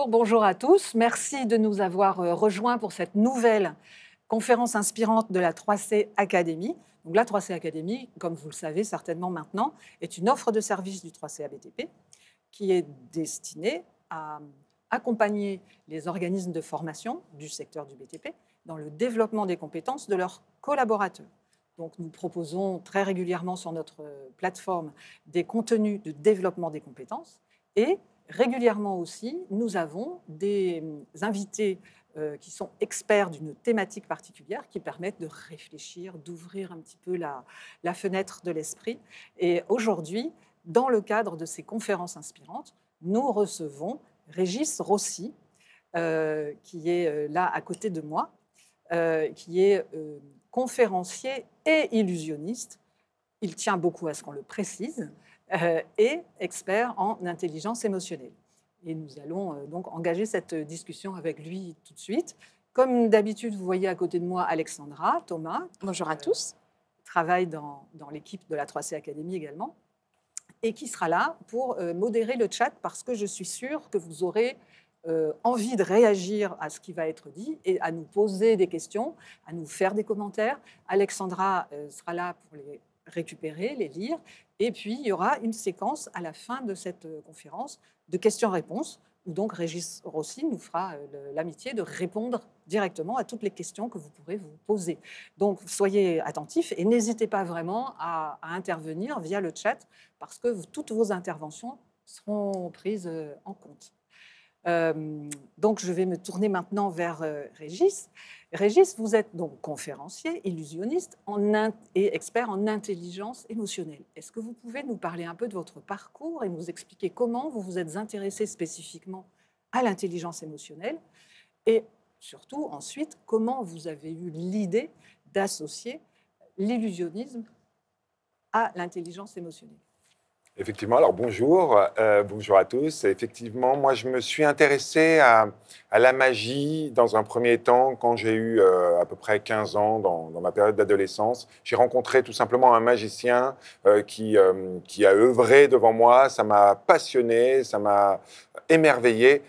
Bonjour à tous. Merci de nous avoir rejoints pour cette nouvelle conférence inspirante de la 3C Academy. Donc, la 3C Academy, comme vous le savez certainement maintenant, est une offre de service du 3C ABTP qui est destinée à accompagner les organismes de formation du secteur du BTP dans le développement des compétences de leurs collaborateurs. Donc, nous proposons très régulièrement sur notre plateforme des contenus de développement des compétences et régulièrement aussi, nous avons des invités qui sont experts d'une thématique particulière qui permettent de réfléchir, d'ouvrir un petit peu la fenêtre de l'esprit. Et aujourd'hui, dans le cadre de ces conférences inspirantes, nous recevons Régis Rossi, qui est là à côté de moi, qui est conférencier et illusionniste. Il tient beaucoup à ce qu'on le précise, et expert en intelligence émotionnelle. Et nous allons donc engager cette discussion avec lui tout de suite. Comme d'habitude, vous voyez à côté de moi Alexandra, Thomas. Bonjour à tous. Travaille dans l'équipe de la 3C Academy également, et qui sera là pour modérer le chat parce que je suis sûre que vous aurez envie de réagir à ce qui va être dit et à nous poser des questions, à nous faire des commentaires. Alexandra sera là pour les récupérer, les lire. Et puis, il y aura une séquence à la fin de cette conférence de questions-réponses, où donc Régis Rossi nous fera l'amitié de répondre directement à toutes les questions que vous pourrez vous poser. Donc, soyez attentifs et n'hésitez pas vraiment à intervenir via le chat, parce que toutes vos interventions seront prises en compte. Donc, je vais me tourner maintenant vers Régis. Régis, vous êtes donc conférencier, illusionniste et expert en intelligence émotionnelle. Est-ce que vous pouvez nous parler un peu de votre parcours et nous expliquer comment vous vous êtes intéressé spécifiquement à l'intelligence émotionnelle et surtout, ensuite, comment vous avez eu l'idée d'associer l'illusionnisme à l'intelligence émotionnelle? Effectivement, alors bonjour, bonjour à tous. Effectivement, moi je me suis intéressé à la magie dans un premier temps quand j'ai eu à peu près 15 ans dans ma période d'adolescence. J'ai rencontré tout simplement un magicien qui a œuvré devant moi, ça m'a passionné, ça m'a émerveillé.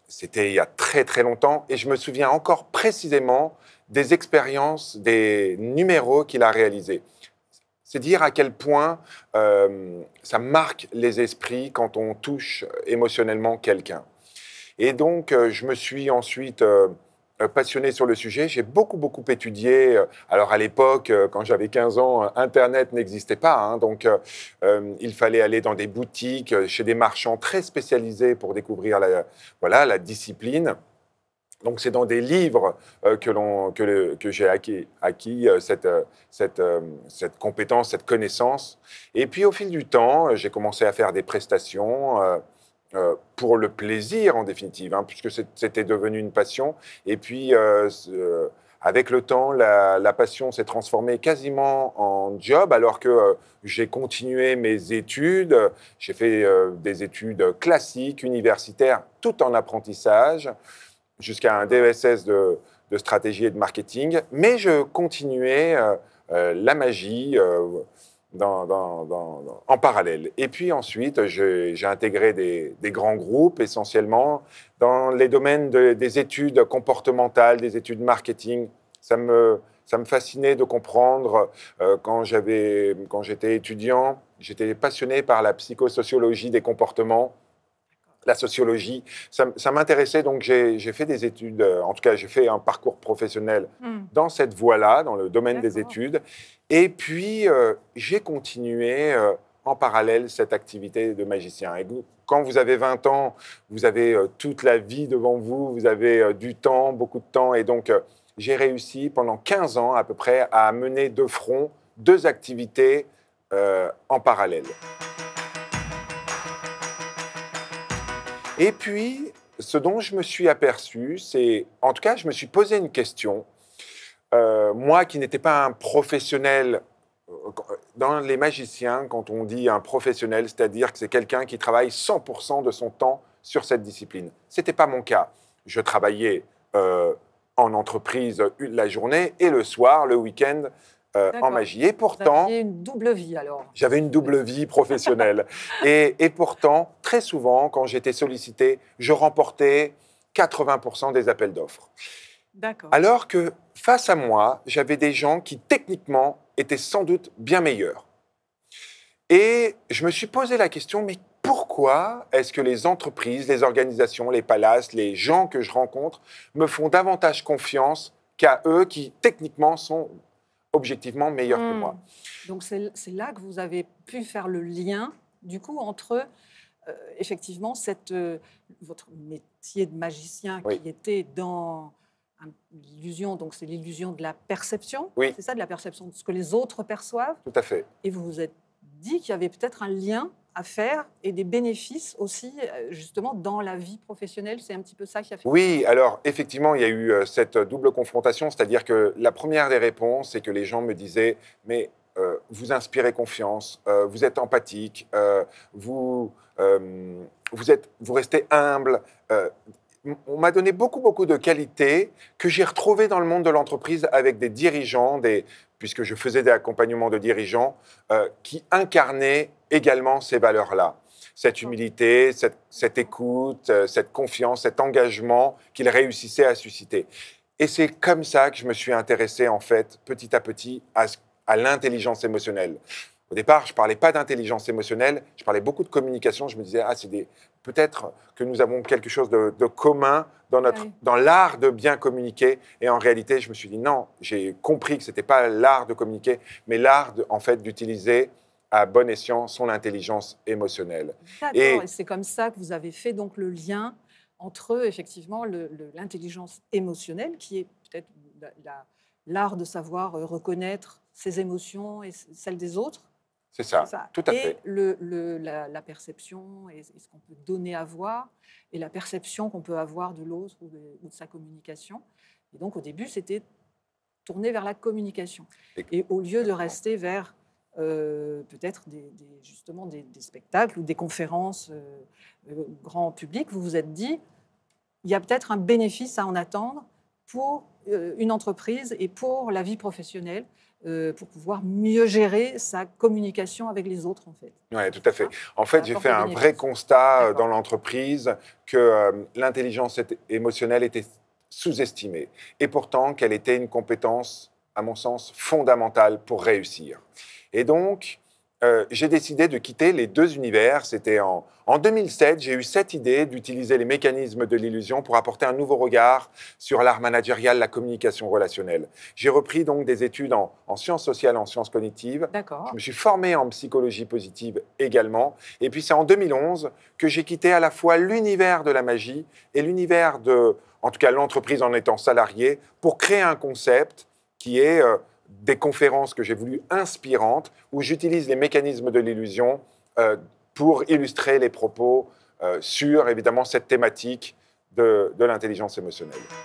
C'était il y a très très longtemps et je me souviens encore précisément des expériences, des numéros qu'il a réalisés. C'est dire à quel point ça marque les esprits quand on touche émotionnellement quelqu'un. Et donc, je me suis ensuite passionné sur le sujet. J'ai beaucoup étudié. Alors, à l'époque, quand j'avais 15 ans, Internet n'existait pas. Hein, donc, il fallait aller dans des boutiques, chez des marchands très spécialisés pour découvrir la discipline. Donc, c'est dans des livres que j'ai acquis cette compétence, cette connaissance. Et puis, au fil du temps, j'ai commencé à faire des prestations pour le plaisir, en définitive, hein, puisque c'était devenu une passion. Et puis, avec le temps, la passion s'est transformée quasiment en job, alors que j'ai continué mes études. J'ai fait des études classiques, universitaires, tout en apprentissage, jusqu'à un DESS de stratégie et de marketing, mais je continuais la magie en parallèle. Et puis ensuite, j'ai intégré des grands groupes, essentiellement dans les domaines des études comportementales, des études marketing. Ça me fascinait de comprendre. Quand j'étais étudiant, j'étais passionné par la psychosociologie des comportements. La sociologie, ça m'intéressait, donc j'ai fait des études, en tout cas j'ai fait un parcours professionnel dans cette voie-là, dans le domaine des études, et puis j'ai continué en parallèle cette activité de magicien. Et quand vous avez 20 ans, vous avez toute la vie devant vous, vous avez du temps, beaucoup de temps, et donc j'ai réussi pendant 15 ans à peu près à mener de front 2 activités en parallèle. Et puis, ce dont je me suis aperçu, c'est, en tout cas, je me suis posé une question. Moi qui n'étais pas un professionnel, dans les magiciens, quand on dit un professionnel, c'est-à-dire que c'est quelqu'un qui travaille 100% de son temps sur cette discipline. Ce n'était pas mon cas. Je travaillais en entreprise la journée et le soir, le week-end, en magie. Et Vous pourtant, aviez une double vie alors. j'avais une double vie professionnelle. Et pourtant, très souvent, quand j'étais sollicité, je remportais 80% des appels d'offres. D'accord. Alors que face à moi, j'avais des gens qui, techniquement, étaient sans doute bien meilleurs. Et je me suis posé la question, mais pourquoi est-ce que les entreprises, les organisations, les palaces, les gens que je rencontre me font davantage confiance qu'à eux qui, techniquement, sont objectivement meilleurs que moi? Donc c'est là que vous avez pu faire le lien, du coup, entre effectivement votre métier de magicien Oui. qui était dans l'illusion, donc c'est l'illusion de la perception, Oui. c'est ça, de la perception de ce que les autres perçoivent, Tout à fait. et vous vous êtes dit qu'il y avait peut-être un lien à faire et des bénéfices aussi, justement, dans la vie professionnelle. C'est un petit peu ça qui a fait. Oui, alors effectivement, il y a eu cette double confrontation, c'est-à-dire que la première des réponses, c'est que les gens me disaient, mais vous inspirez confiance, vous êtes empathique, vous restez humble. On m'a donné beaucoup de qualités que j'ai retrouvées dans le monde de l'entreprise avec des dirigeants, puisque je faisais des accompagnements de dirigeants, qui incarnaient également ces valeurs-là. Cette humilité, cette écoute, cette confiance, cet engagement qu'ils réussissaient à susciter. Et c'est comme ça que je me suis intéressé, en fait, petit à petit, à l'intelligence émotionnelle. Au départ, je ne parlais pas d'intelligence émotionnelle, je parlais beaucoup de communication. Je me disais, peut-être que nous avons quelque chose de commun dans l'art de bien communiquer. Et en réalité, je me suis dit, non, j'ai compris que ce n'était pas l'art de communiquer, mais l'art, en fait, d'utiliser à bon escient son intelligence émotionnelle. D'accord, et c'est comme ça que vous avez fait donc le lien entre, effectivement, l'intelligence émotionnelle, qui est peut-être l'art de savoir reconnaître ses émotions et celles des autres. C'est ça, tout à fait. Et la perception et ce qu'on peut donner à voir, et la perception qu'on peut avoir de l'autre ou de sa communication. Et donc, au début, c'était tourné vers la communication. Et au lieu de rester vers peut-être justement des spectacles ou des conférences grand public, vous vous êtes dit, il y a peut-être un bénéfice à en attendre pour une entreprise et pour la vie professionnelle, pour pouvoir mieux gérer sa communication avec les autres, en fait. Oui, tout à fait. En fait, j'ai fait un vrai constat dans l'entreprise que l'intelligence émotionnelle était sous-estimée. Et pourtant, qu'elle était une compétence, à mon sens, fondamentale pour réussir. Et donc, j'ai décidé de quitter les deux univers. C'était en 2007, j'ai eu cette idée d'utiliser les mécanismes de l'illusion pour apporter un nouveau regard sur l'art managérial, la communication relationnelle. J'ai repris donc des études en sciences sociales, en sciences cognitives. D'accord. Je me suis formé en psychologie positive également. Et puis c'est en 2011 que j'ai quitté à la fois l'univers de la magie et l'univers en tout cas l'entreprise en étant salarié, pour créer un concept qui est des conférences que j'ai voulu inspirantes, où j'utilise les mécanismes de l'illusion pour illustrer les propos sur, évidemment, cette thématique de l'intelligence émotionnelle.